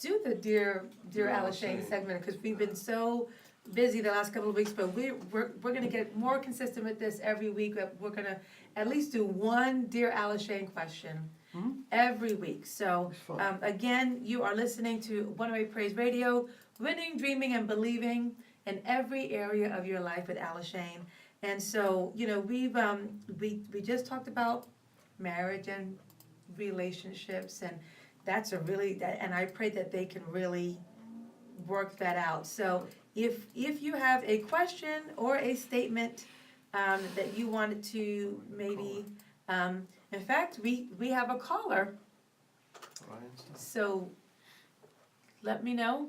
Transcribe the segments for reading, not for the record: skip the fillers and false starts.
do the Dear AliShane segment, because we've been so busy the last couple of weeks, but we're gonna get more consistent with this every week. We're gonna at least do one Dear AliShane question every week. So, again, you are listening to One Way Praise Radio, winning, dreaming, and believing in every area of your life with AliShane. And so, you know, we just talked about marriage and relationships, and that's and I pray that they can really work that out. So if you have a question or a statement that you wanted to maybe, in fact, we have a caller. So let me know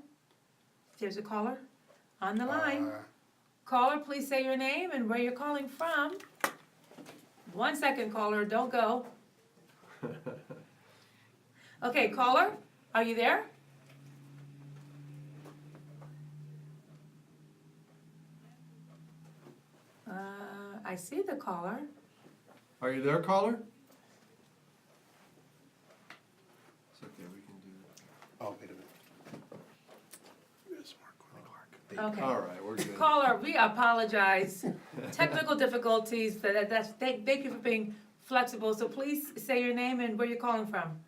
if there's a caller on the line. Caller, please say your name and where you're calling from. 1 second, caller, don't go. Okay, caller, are you there? I see the caller. Are you there, caller? It's okay, we can do it. Oh, wait a minute. Okay. All right, we're good. Caller, we apologize. Technical difficulties. Thank you for being flexible. So please say your name and where you're calling from.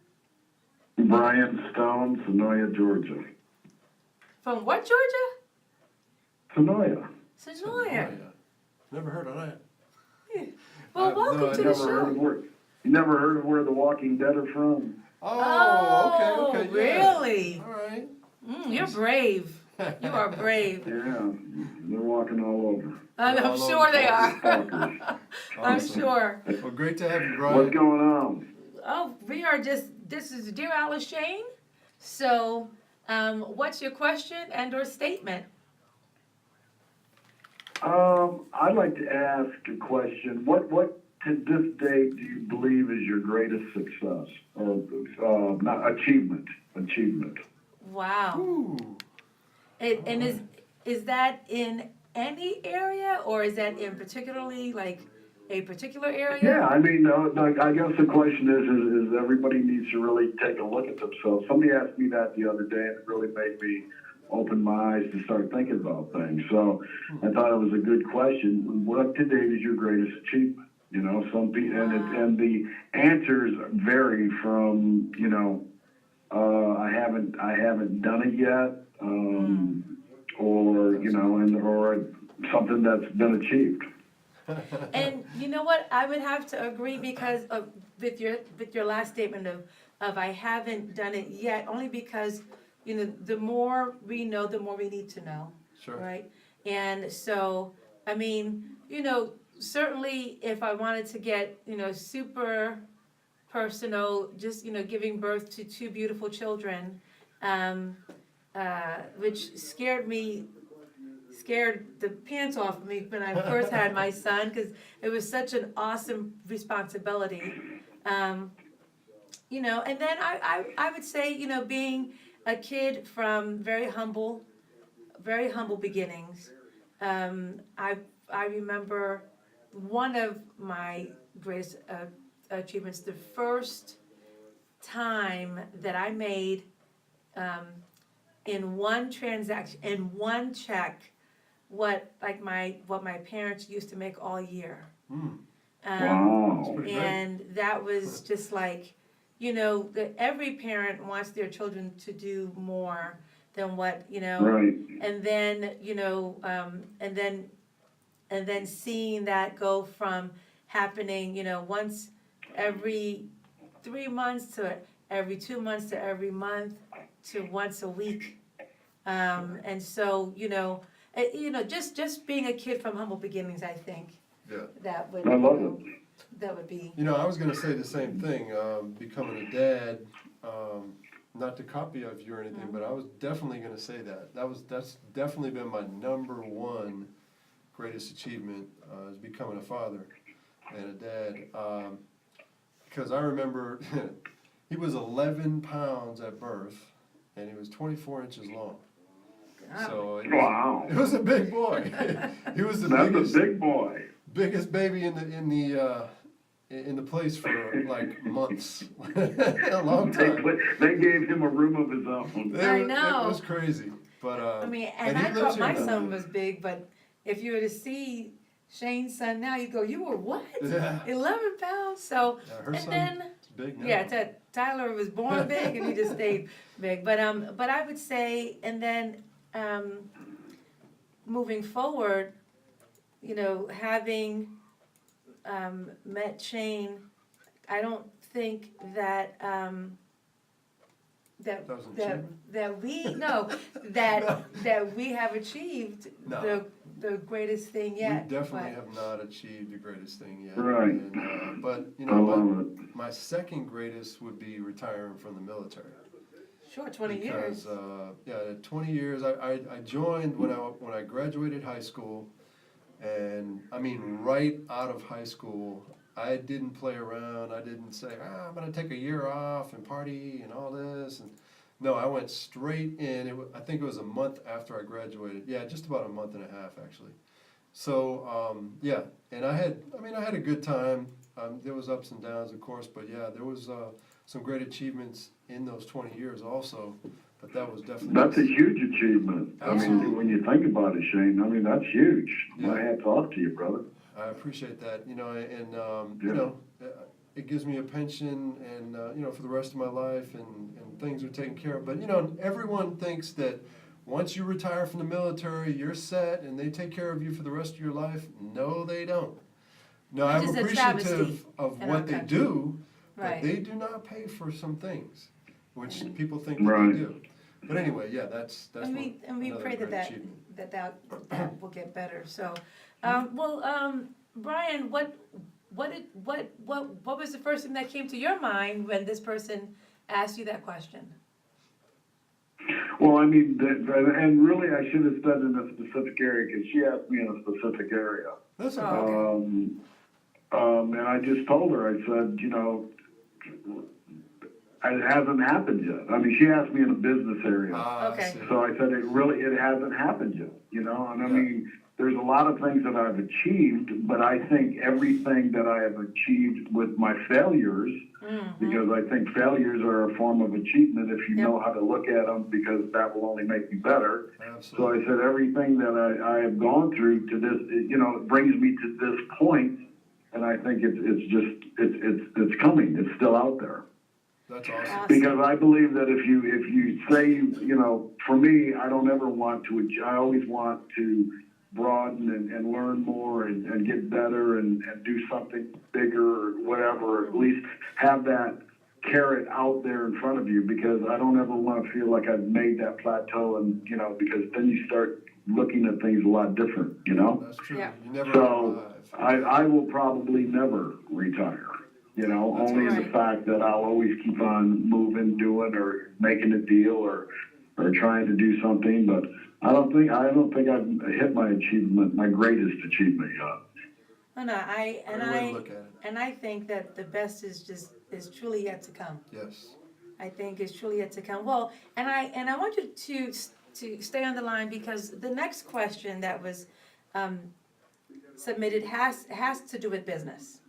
Brian Stone, Sonoya, Georgia. From what, Georgia? Sonoya. Sonoya. Never heard of that. Well, welcome to the show. You never heard of where the Walking Dead are from? Oh, okay, yeah. Really? All right. You're brave. You are brave. Yeah, they're walking all over. I'm sure they are. Stalkers. I'm sure. Well, great to have you, Brian. What's going on? Oh, this is Dear AliShane. So, what's your question and or statement? I'd like to ask a question. What to this date do you believe is your greatest success or not achievement? Achievement. Wow. Ooh. And is that in any area, or is that in particularly like a particular area? Yeah, I mean, like, I guess the question is everybody needs to really take a look at themselves. Somebody asked me that the other day, and it really made me open my eyes to start thinking about things. So I thought it was a good question. What to date is your greatest achievement? You know, some people, and the answers vary from, you know, I haven't done it yet, or, you know, or something that's been achieved. And you know what? I would have to agree because with your last statement of I haven't done it yet, only because, you know, the more we know, the more we need to know. Sure. Right? And so, I mean, you know, certainly if I wanted to get, you know, super personal, just, you know, giving birth to 2 beautiful children, which scared the pants off of me when I first had my son, because it was such an awesome responsibility. You know, and then I would say, you know, being a kid from very humble beginnings. I remember one of my greatest achievements, the first time that I made in one transaction, in one check, what my parents used to make all year. Wow. And that was just like, you know, every parent wants their children to do more than what, you know. Right. And then, you know, and then seeing that go from happening, you know, once every 3 months to every 2 months to every month to once a week. And so, you know, just being a kid from humble beginnings, I think. Yeah. That would. I love it. That would be. You know, I was going to say the same thing. Becoming a dad, not to copy of you or anything, but I was definitely going to say that. That's definitely been my number one greatest achievement, is becoming a father and a dad. Because I remember he was 11 pounds at birth, and he was 24 inches long. So it was a big boy. He was the That's a big boy. biggest baby in in the place for like months, a long time. They gave him a room of his own. I know. It was crazy, but, I mean, and he I lives thought here my now. son was big, but if you were to see Shane's son now, you go, you were what? Yeah. 11 pounds? So, Yeah, her and son then, is big now. yeah, Tyler was born big and he just stayed big. But I would say, and then, moving forward, you know, having, met Shane, I don't think that, That was an that achievement? we no that we have achieved No. the greatest thing yet. We definitely but- have not achieved the greatest thing yet. Right. And, but, you I know, love it. my second greatest would be retiring from the military. Sure, 20 Because, years. yeah, 20 years, I joined when I graduated high school, and, I mean, right out of high school, I didn't play around, I didn't say, I'm gonna take a year off and party and all this, and, no, I went straight in, I think it was a month after I graduated, yeah, just about a month and a half, actually. So, yeah, and I had a good time, there was ups and downs, of course, but yeah, there was, some great achievements in those 20 years also, but that was definitely. That's a huge achievement. I Absolutely. mean, when you think about it, Shane, I mean, that's huge. Yeah. My hat's off to you, brother. I appreciate that, you know, and, Yeah. you know, it gives me a pension and, you know, for the rest of my life and things are taken care of. But, you know, everyone thinks that once you retire from the military, you're set and they take care of you for the rest of your life. No, they don't. No, Which I'm is a appreciative travesty of in our what they country. do, but Right. they do not pay for some things, which And- people think that Right. they do. But anyway, yeah, that's And we another pray great that achievement. that will get better. So, Brian, what was the first thing that came to your mind when this person asked you that question? Well, I mean, and really, I should have said in a specific area because she asked me in a specific area. That's Oh, okay. okay. And I just told her, I said, you know, it hasn't happened yet. I mean, she asked me in a business area. I Okay. see. So I said, it hasn't happened yet, you know? And I Yeah. mean, there's a lot of things that I've achieved, but I think everything that I have achieved with my failures, because I think failures are a form of achievement if you Yep. know how to look at them, because that will only make you better. So Absolutely. I said, everything that I have gone through to this, you know, it brings me to this point, and I think it's coming. It's still out there. That's awesome. Because I believe that if you say, you know, for me, I don't ever want to, I always want to broaden and learn more and get better and do something bigger or whatever, or at least have that carrot out there in front of you, because I don't ever want to feel like I've made that plateau, and, you know, because then you start looking at things a lot different, you know? That's true. Yeah. You never So arrive. I will probably never retire, you know, That's only in awesome. the fact that I'll always keep on moving, doing, or making a deal, or trying to do something. But I don't think I've hit my greatest achievement yet. Oh, no, Great way to look at it. and I think that the best is truly yet to come. Yes. I think is truly yet to come. Well, and I want you to stay on the line, because the next question that was submitted has to do with business.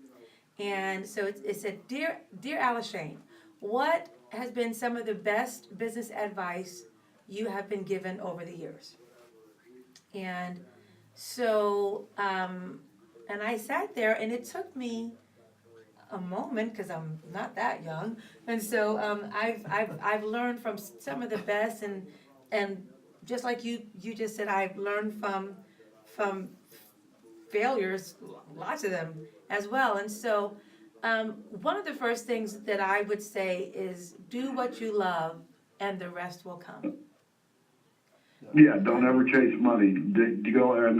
And so it said, Dear AliShane, what has been some of the best business advice you have been given over the years? And so, and I sat there, and it took me a moment, because I'm not that young, and so I've learned from some of the best, and just like you just said, I've learned from failures, lots of them as well. And so one of the first things that I would say is do what you love, and the rest will come. Yeah, don't ever chase money. And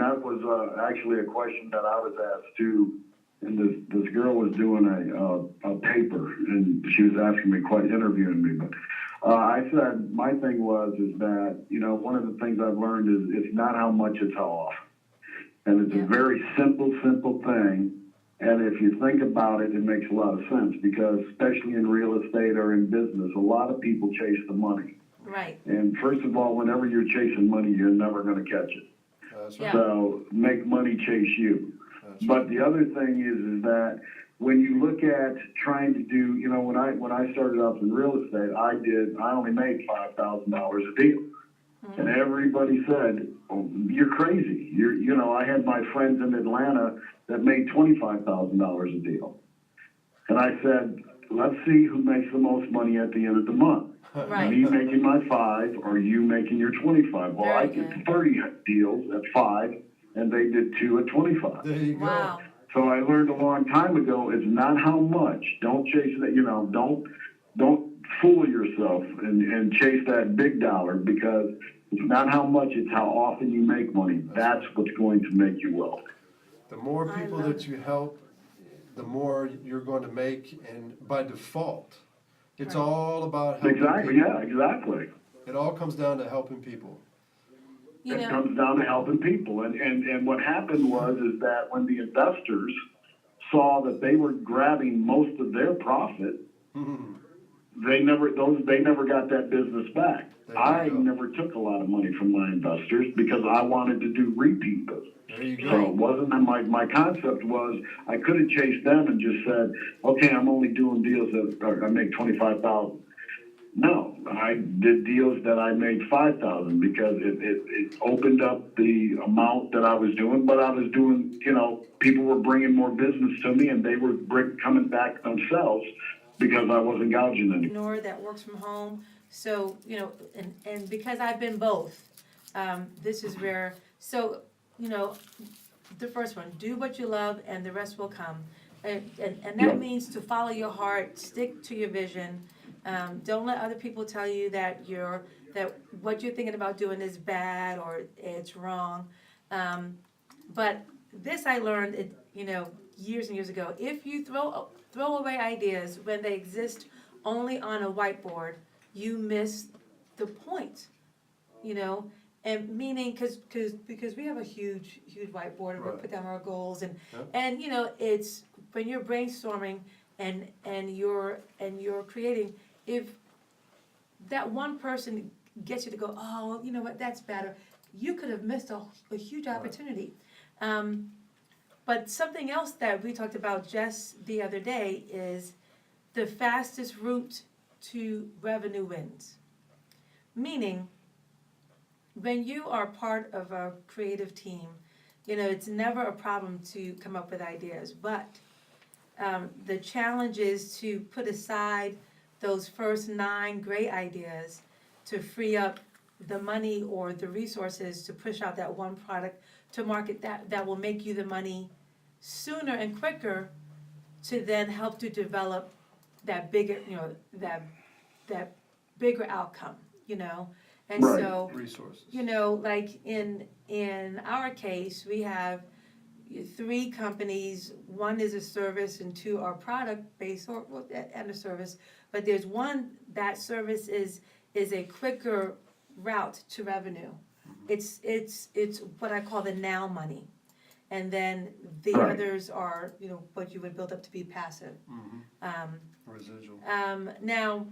that was actually a question that I was asked too. And this girl was doing a paper, and she was asking me, interviewing me. But I said, my thing is that, you know, one of the things I've learned is it's not how much, it's how often. And it's a very simple thing. And if you think about it, it makes a lot of sense, because especially in real estate or in business, a lot of people chase the money. Right. And first of all, whenever you're chasing money, you're never going to catch it. That's Yeah. right. So make money chase you. That's But right. the other thing is that when you look at trying to do, you know, when I started off in real estate, I only made $5,000 a deal. And everybody said, oh, you're crazy. You know, I had my friends in Atlanta that made $25,000 a deal. And I said, let's see who makes the most money at the end of the month. Right. Me making my 5 or you making your 25. Well, I Very did good. 30 deals at 5 and they did 2 at 25. There you go. Wow. So I learned a long time ago, it's not how much. Don't chase that, you know, don't fool yourself and chase that big dollar, because it's not how much, it's how often you make money. That's what's going to make you wealthy. The more I people love that you help, the more you're going to make, and by default, it's Right. all about helping Exactly, people. yeah, exactly. It all comes down to helping people. You It know, comes down to helping people. And what happened is that when the investors saw that they were grabbing most of their profit, they never got that business back. There you I go. never took a lot of money from my investors because I wanted to do repeat business. There you So go. it wasn't my concept was I could have chased them and just said, okay, I'm only doing deals that I make 25,000. No, I did deals that I made 5,000 because it opened up the amount that I was doing, but I was doing, you know, people were bringing more business to me and they were coming back themselves because I wasn't gouging any. entrepreneur that works from home. So, you know, and because I've been both, this is where, so, you know, the first one, do what you love and the rest will come. And that Yep. means to follow your heart, stick to your vision. Don't let other people tell you that what you're thinking about doing is bad or it's wrong. But this I learned, you know, years and years ago. If you throw away ideas when they exist only on a whiteboard, you miss the point, you know? And meaning, because we have a huge whiteboard and we Right. put down our goals and, Yeah. and, you know, it's, when you're brainstorming and you're creating, if that one person gets you to go, oh, you know what, that's better, you could have missed a huge opportunity. But something else that we talked about just the other day is the fastest route to revenue wins. Meaning, when you are part of a creative team, you know, it's never a problem to come up with ideas, but the challenge is to put aside those first 9 great ideas to free up the money or the resources to push out that one product to market that will make you the money sooner and quicker to then help to develop that bigger, you know, that bigger outcome, you know? And Right. so, Resources. you know, like in our case, we have 3 companies. 1 is a service and 2 are product-based and a service. But there's one, that service is a quicker route to revenue. It's what I call the now money. And then the Right. others are, you know, what you would build up to be passive. Residual. Now,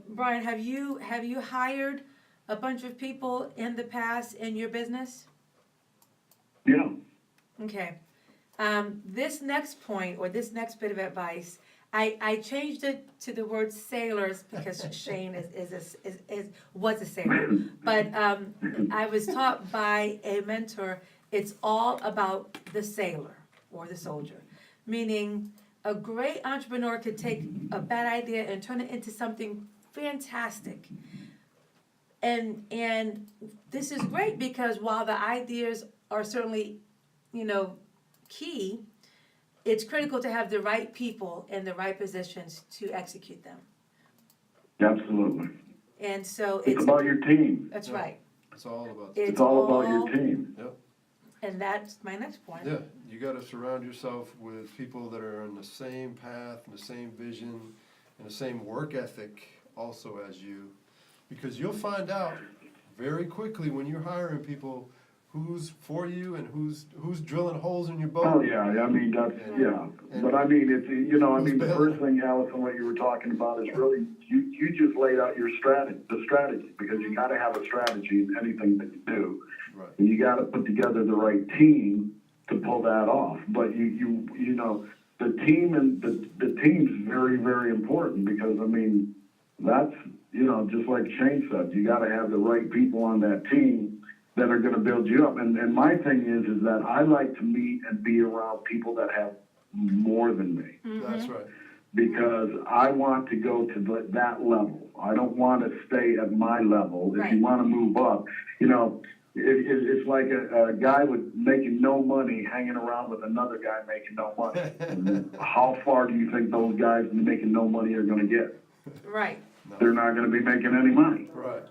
Brian, have you hired a bunch of people in the past in your business? Yeah. Okay. This next point, or this next bit of advice, I changed it to the word sailors because Shane was a sailor. But I was taught by a mentor, it's all about the sailor or the soldier. Meaning, a great entrepreneur could take a bad idea and turn it into something fantastic. And this is great because while the ideas are certainly, you know, key, it's critical to have the right people in the right positions to execute them. Absolutely. And so It's about your team. that's Yeah. right. It's all about. It's all about your team. And that's my next point. Yeah, you gotta surround yourself with people that are on the same path, and the same vision, and the same work ethic also as you. Because you'll find out very quickly when you're hiring people who's for you and who's drilling holes in your boat. Oh, yeah, I mean, that's, yeah. And- But I mean, it's, you know, I mean, the Who's first thing, Alison, what you were talking about is really, you just laid out your strategy, because you gotta have a strategy in anything that you do. Right. And you gotta put together the right team to pull that off. But you know, the team and the team's very, very important because, I mean, that's, you know, just like Shane said, you gotta have the right people on that team that are gonna build you up. And my thing is that I like to meet and be around people that have more than me. That's right. Because I want to go to that level. I don't want to stay at my level. If Right. you want to move up, you know, it's like a guy with making no money hanging around with another guy making no money. How far do you think those guys making no money are going to get? Right. They're not going to be making any money. Right.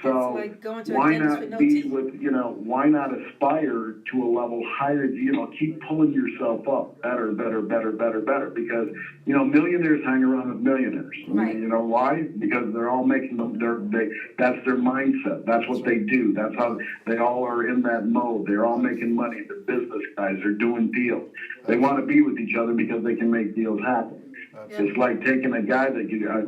So It's like going to a why dentist not with no be teeth. with, you know, why not aspire to a level higher, you know, keep pulling yourself up better, because, you know, millionaires hang around with millionaires. Right. You know why? Because they're all making them, that's their mindset. That's what they do. That's how they all are in that mode. They're all making money. They're business guys. They're doing deals. They want to be with each other because they can make deals happen. It's like taking a guy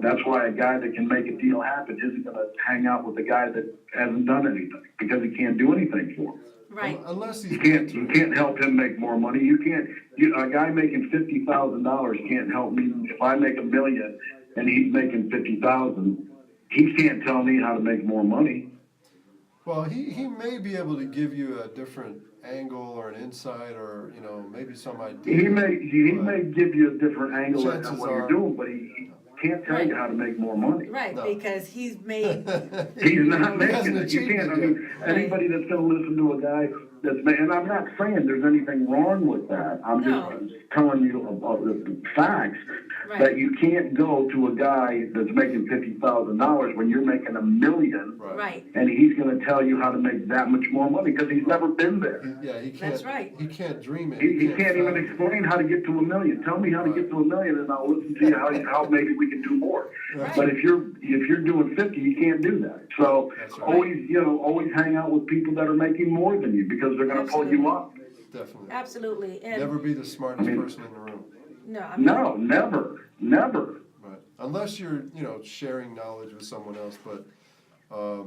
that's why a guy that can make a deal happen isn't going to hang out with a guy that hasn't done anything because he can't do anything for him. Right. Unless he's You can't help him make more money. A guy making $50,000 can't help me if I make $1 million and he's making 50,000. He can't tell me how to make more money. Well, he may be able to give you a different angle or an insight or, you know, maybe some idea. He may give you a different angle at Chances what are- you're doing, but he can't tell you how to make more money. Right, No. because he's made, He's not He making hasn't it. You achieved can't. it I mean, anybody that's going to listen to a guy that's and I'm not saying there's anything wrong with that. I'm No. just telling you about the facts Right. that you can't go to a guy that's making $50,000 when you're making $1 million, right, and he's going to tell you how to make that much more money because he's never been there. Yeah, he can't. That's right. He can't dream it. He can't even fathom it. explain how to get to $1 million. Tell me how to get to $1 million, and I'll listen to you how maybe we can do more. Right. But if you're doing 50, you can't do that. So That's right. always hang out with people that are making more than you because they're going to pull you up. Definitely. absolutely, and, Never be the smartest I mean- person in the room. no, I mean, No, never. Right. Unless you're, you know, sharing knowledge with someone else, but, or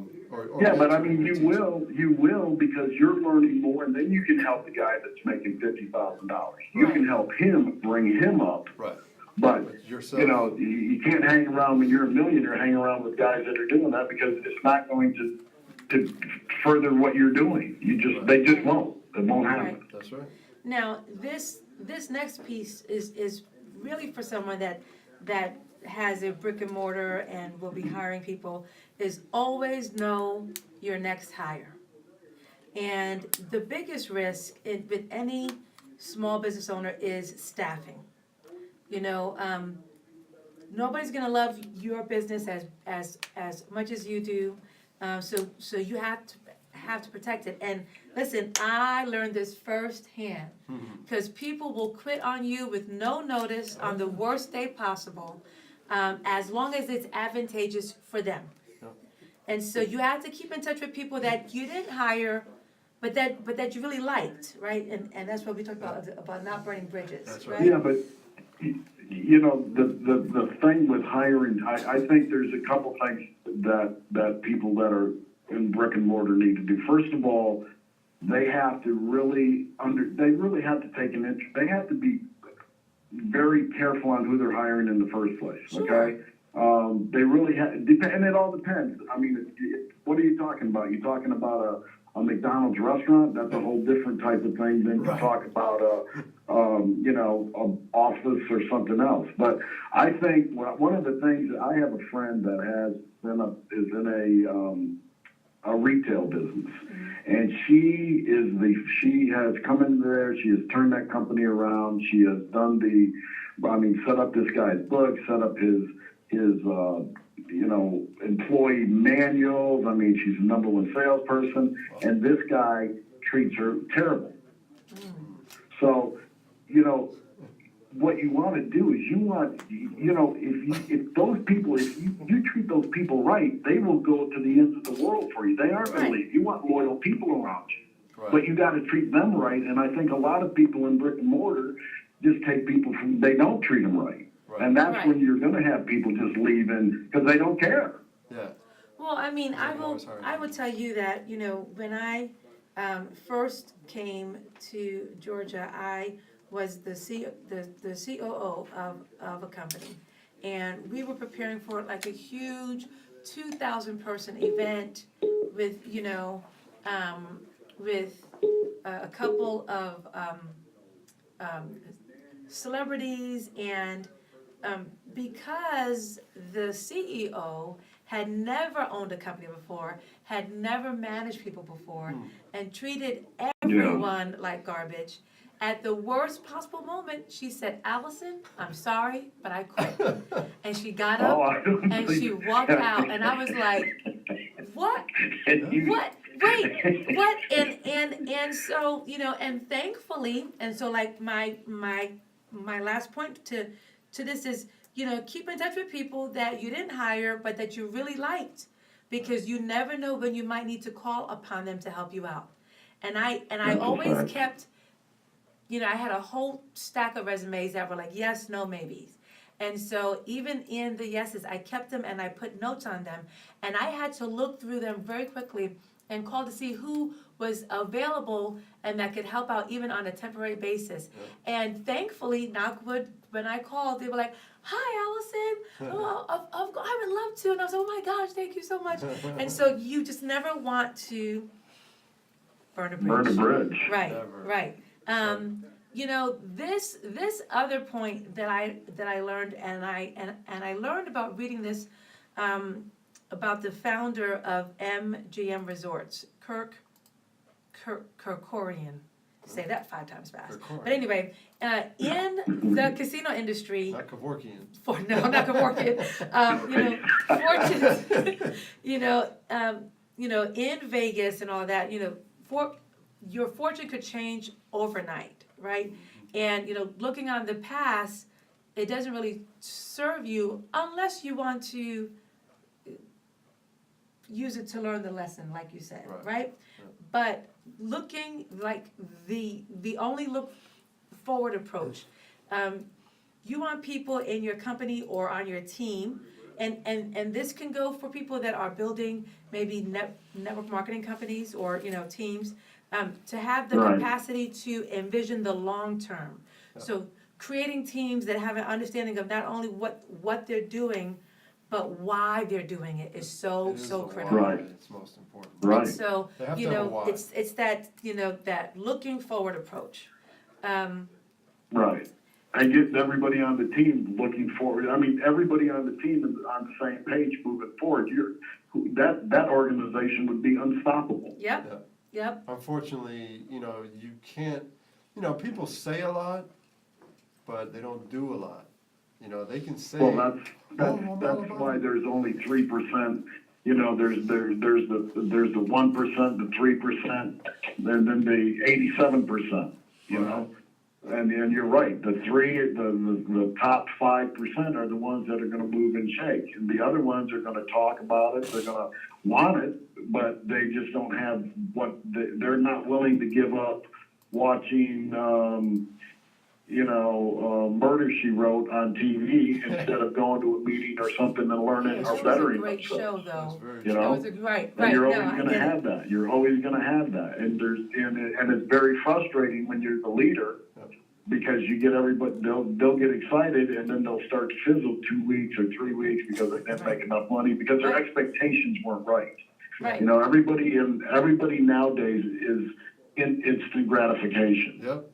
Yeah, but I mentoring mean, or teaching. you will because you're learning more, and then you can help the guy that's making $50,000. You can help him, bring him up. Right. But, But yourself. you know, you can't hang around when you're a millionaire, hang around with guys that are doing that because it's not going to further what you're doing. They just won't. It won't happen. Right. That's right. now, this next piece is really for someone that has a brick and mortar and will be hiring people, is always know your next hire. And the biggest risk with any small business owner is staffing. You know, nobody's gonna love your business as much as you do. So you have to protect it. And listen, I learned this firsthand, because people will quit on you with no notice on the worst day possible, as long as it's advantageous for them. Yeah. And so you have to keep in touch with people that you didn't hire, but that you really liked, right? And that's what we talked about not burning bridges, That's right. right? Yeah, but you know, the thing with hiring, I think there's a couple things that people that are in brick and mortar need to do. First of all, they have to really have to take an interest. They have to be very careful on who they're hiring in the first place. Sure. Okay. They really and it all depends. I mean, what are you talking about? You talking about a McDonald's restaurant? That's a whole different type of thing than you talk about an office or something else. But I think one of the things, I have a friend that is in a retail business, and she has come in there. She has turned that company around. She has done set up this guy's book, set up his employee manuals. I mean, she's the number one salesperson, and this guy treats her terrible. So, what you want to do is if those people, if you treat those people right, they will go to the ends of the world for you. They aren't going to leave. You want loyal people around you. Right. But you got to treat them right, and I think a lot of people in brick and mortar just take people they don't treat them right. Right. And that's when you're going to have people just leaving because they don't care. Yeah. Well, I mean, I always hard. will tell you that, when I first came to Georgia, I was the COO of a company. And we were preparing for like a huge 2,000 person event with, with a couple of celebrities, and because the CEO had never owned a company before, had never managed people before, and treated everyone like garbage, at the worst possible moment, she said, "Allison, I'm sorry, but I quit." And she got up and she walked out, and I was like, "What? What? Wait, what?" And so, and thankfully, and so like my last point to this is, keep in touch with people that you didn't hire but that you really liked, because you never know when you might need to call upon them to help you out. And I always kept, I had a whole stack of resumes that were like yes, no, maybes. And so even in the yeses, I kept them and I put notes on them, and I had to look through them very quickly and call to see who was available and that could help out even on a temporary basis. And thankfully, knock wood, when I called, they were like, "Hi, Allison, I would love to." And I was like, "Oh my gosh, thank you so much." And so you just never want to burn a bridge. Burn a bridge. Right, Never. right. This other point that I learned, and I learned about reading this, about the founder of MGM Resorts, Kerkorian. Say that 5 times fast. Kerkorian. But anyway, in the casino industry, Not Kevorkian. no, not Kevorkian. Fortune, in Vegas and all that, your fortune could change overnight, right? And, looking on the past, it doesn't really serve you unless you want to use it to learn the lesson, like you said, right? But looking like the only look forward approach, you want people in your company or on your team, and this can go for people that are building maybe network marketing companies or teams, to have the capacity to envision the long term. So creating teams that have an understanding of not only what they're doing, but why they're doing it is so critical. Right. It's most important. Right. And so, They have to have a why. it's that, that looking forward approach. Right. And getting everybody on the team looking forward. I mean, everybody on the team is on the same page moving forward. That organization would be unstoppable. Yep. Unfortunately, you can't, people say a lot, but they don't do a lot. They can say. Well, that's why there's only 3%. There's the 1%, the 3%, and then the 87%. And you're right. The top 5% are the ones that are going to move and shake, and the other ones are going to talk about it. They're going to want it, but they just don't have they're not willing to give up watching. Murder, She Wrote on TV instead of going to a meeting or something and learning or bettering It was a great themselves. show, though. That's You It know, was right. and you're No, always I going to get it. have that. You're always going to have that, and it's very frustrating when you're the leader, because you get everybody. They'll get excited, and then they'll start to fizzle 2 weeks or 3 weeks because they didn't make enough money because their expectations weren't right. Right. Everybody nowadays is in instant gratification. Yep.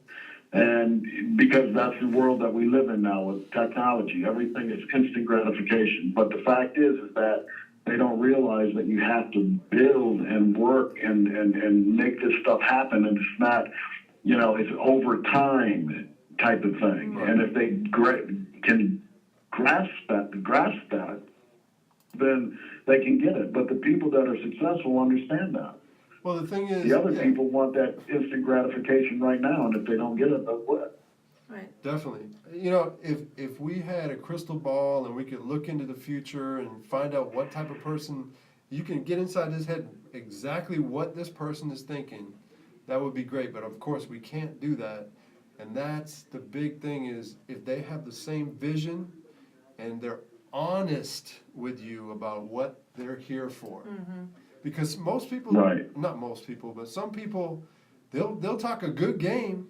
And because that's the world that we live in now with technology, everything is instant gratification. But the fact is that they don't realize that you have to build and work and make this stuff happen. And it's not, it's over time type of thing. Right. And if they can grasp that, then they can get it. But the people that are successful understand that. Well, the thing is, The other people want that instant gratification right now, and if they don't get it, they'll quit. Right. Definitely. If we had a crystal ball and we could look into the future and find out what type of person, you can get inside his head exactly what this person is thinking, that would be great. But of course, we can't do that. And that's the big thing, is if they have the same vision and they're honest with you about what they're here for. Mm-hmm. Because most people, Right. not most people, but some people, they'll talk a good game,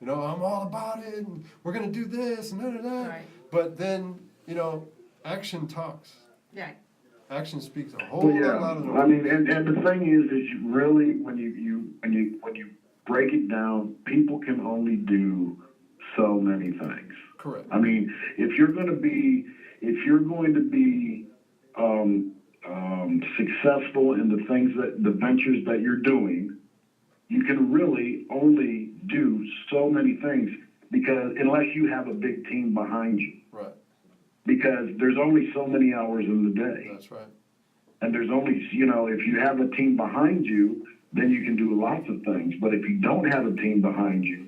You know, I'm all about it, and we're gonna do this, and da. Right. But then, you know, action talks. Right. Action speaks a whole Well, lot yeah, louder than I words. mean, and the thing is you really, when you break it down, people can only do so many things. Correct. I mean, if you're going to be successful in the ventures that you're doing, you can really only do so many things because unless you have a big team behind you, Right. because there's only so many hours in the day. That's right. And there's only, you know, if you have a team behind you, then you can do lots of things. But if you don't have a team behind you,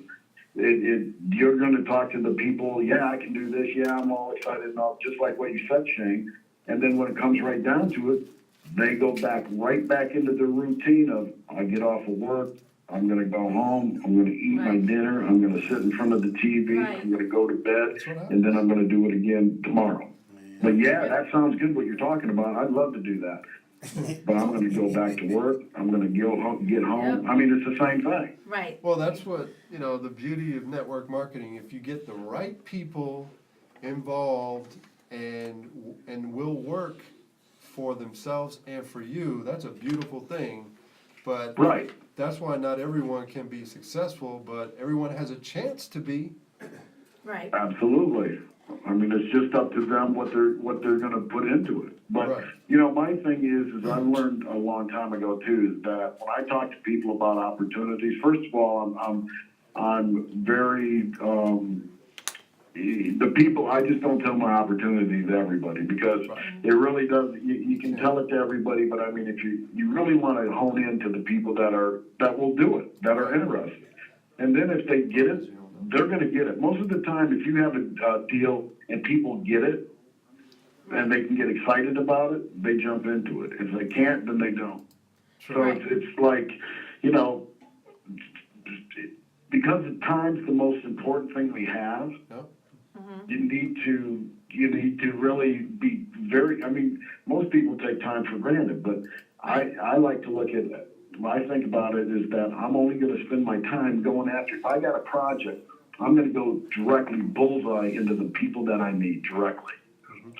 you're going to talk to the people, yeah, I can do this, yeah, I'm all excited and all, just like what you said, Shane. And then when it comes right down to it, they go right back into the routine of, I get off of work, I'm going to go home, I'm going to eat my Right. dinner, I'm going to sit in front of the TV, Right. I'm going to go to bed, That's what happens. and then I'm going to do it again tomorrow. But yeah, that sounds good what you're talking about. I'd love to do that. But I'm going to go back to work. I'm going to get home. Yep. I mean, it's the same thing. Right. Well, that's what, you know, the beauty of network marketing. If you get the right people involved and will work for themselves and for you, that's a beautiful thing. But Right. that's why not everyone can be successful, but everyone has a chance to be. Right. Absolutely. I mean, it's just up to them what they're going to put into it. But Right. you know, my thing is I learned a long time ago too, is that when I talk to people about opportunities, first of all, I'm very the people. I just don't tell my opportunities to everybody because Right. it really does. You can tell it to everybody, but I mean, if you really want to hone in to the people that will do it, that are interested, and then if they get it, they're going to get it. Most of the time, if you have a deal and people get it, and they can get excited about it, they jump into it. If they can't, then they don't. So Right. it's like, you know, because time's the most important thing we have. Yep. You need to really be very. I mean, most people take time for granted, but I like to look at it. When I think about it, is that I'm only going to spend my time going after. If I got a project, I'm going to go directly bullseye into the people that I need directly.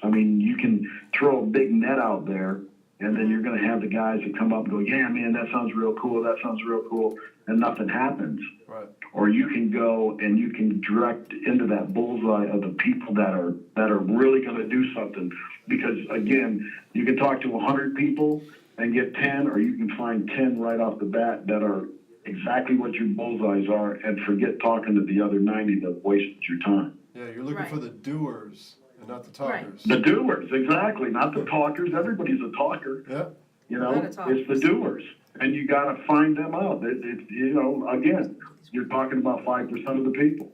I mean, you can throw a big net out there, and then you're going to have the guys that come up and go, yeah, man, that sounds real cool, that sounds real cool, and nothing happens. Right. Or you can go and you can direct into that bullseye of the people that are really going to do something. Because, again, you can talk to 100 people and get 10, or you can find 10 right off the bat that are exactly what your bullseyes are and forget talking to the other 90 that wasted your time. Yeah, you're looking Right. for the doers and not the Right. talkers. The doers, exactly, not the talkers. Everybody's a talker, Yeah. you A know. lot of talkers. It's the doers, and you got to find them out. You know, again, you're talking about 5% of the people.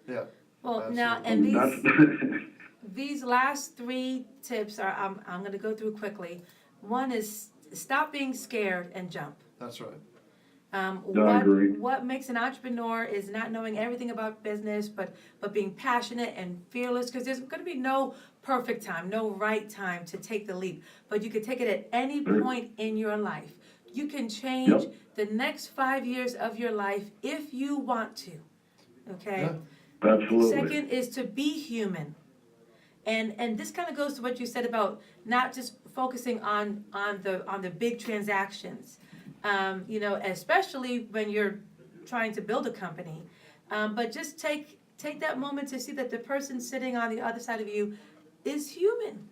Yeah. Well, now, Absolutely. and That's these last three tips are, I'm going to go through quickly. One is stop being scared and jump. That's right. I agree. What makes an entrepreneur is not knowing everything about business, but being passionate and fearless, because there's going to be no perfect time, no right time to take the leap, but you can take it at any point in your life. You can change Yep. the next 5 years of your life if you want to, okay? Yeah. Absolutely. Second is to be human. And this kind of goes to what you said about not just focusing on the big transactions, you know, especially when you're trying to build a company, but just take that moment to see that the person sitting on the other side of you is human,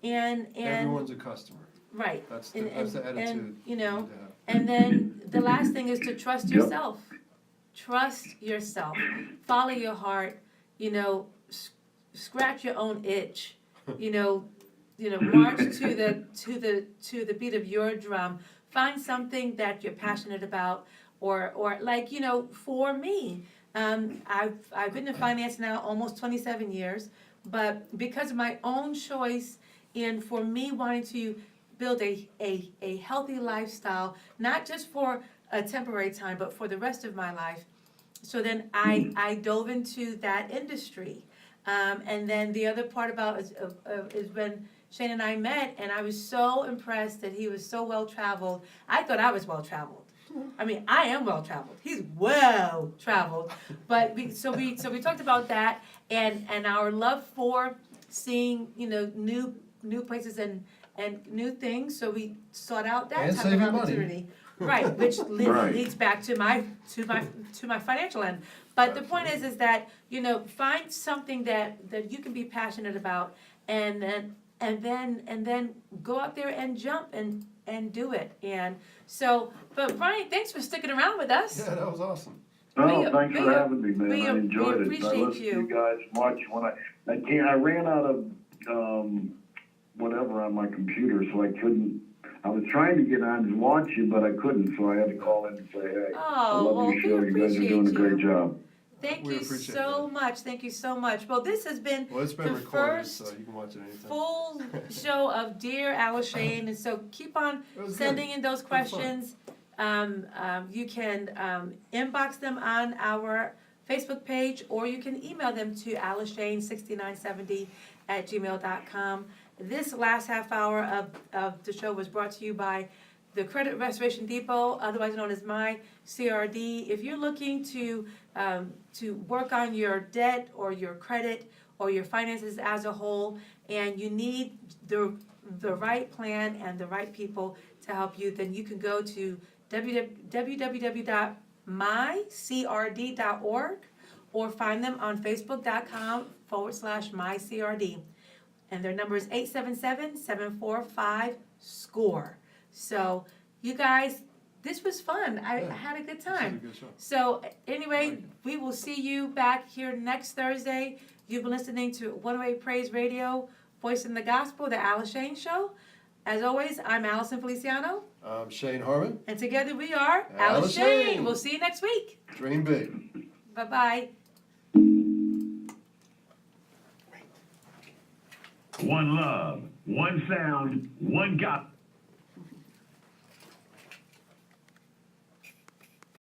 and Everyone's a customer. right. That's the attitude. And, you know, you need to have. and then the last thing is to trust Yep. yourself. Trust yourself. Follow your heart. You know, scratch your own itch. You know, march to the beat of your drum. Find something that you're passionate about, or like, you know, for me, I've been in finance now almost 27 years, but because of my own choice and for me wanting to build a healthy lifestyle, not just for a temporary time, but for the rest of my life. So then I dove into that industry. And then the other part about is when Shane and I met, and I was so impressed that he was so well traveled. I thought I was well traveled. I mean, I am well-traveled. He's well-traveled. But so we talked about that and our love for seeing, new places and new things. So we sought out that And type of saving money. opportunity. Right, which Right. leads back to my financial end. But the point is that, find something that you can be passionate about and then go out there and jump and do it. And so, but Brian, thanks for sticking around with us. Yeah, that was awesome. No, thanks we- for having me, man. we I enjoyed it. I appreciate listened to you. you guys much when I ran out of whatever on my computer, so I couldn't. I was trying to get on and watch you, but I couldn't, so I had to call in and say, hey, I Oh, love well, your show. we You guys are doing a appreciate great you. job. Thank We you appreciate so that. much. Thank you so much. Well, this has been Well, it's been the recorded, first so you can watch it anytime. full show of Dear AliShane, and so keep on It was sending good. in those Good fun. questions. You can inbox them on our Facebook page, or you can email them to alishane6970@gmail.com. This last half hour of the show was brought to you by the Credit Restoration Depot, otherwise known as My CRD. If you're looking to work on your debt or your credit or your finances as a whole, and you need the right plan and the right people to help you, then you can go to www.mycrd.org or find them on facebook.com/mycrd. And their number is 877-745-SCORE. So, you guys, this was fun. I Yeah. had a good This is a time. good show. So, anyway, we will see you back here next Thursday. You've been listening to 108 Praise Radio, Voice in the Gospel, the AliShane Show. As always, I'm Alison Feliciano, Shane Harmon, and together we are AliShane. AliShane. We'll see you next week. dream big. Bye-bye. One love, one sound, one God.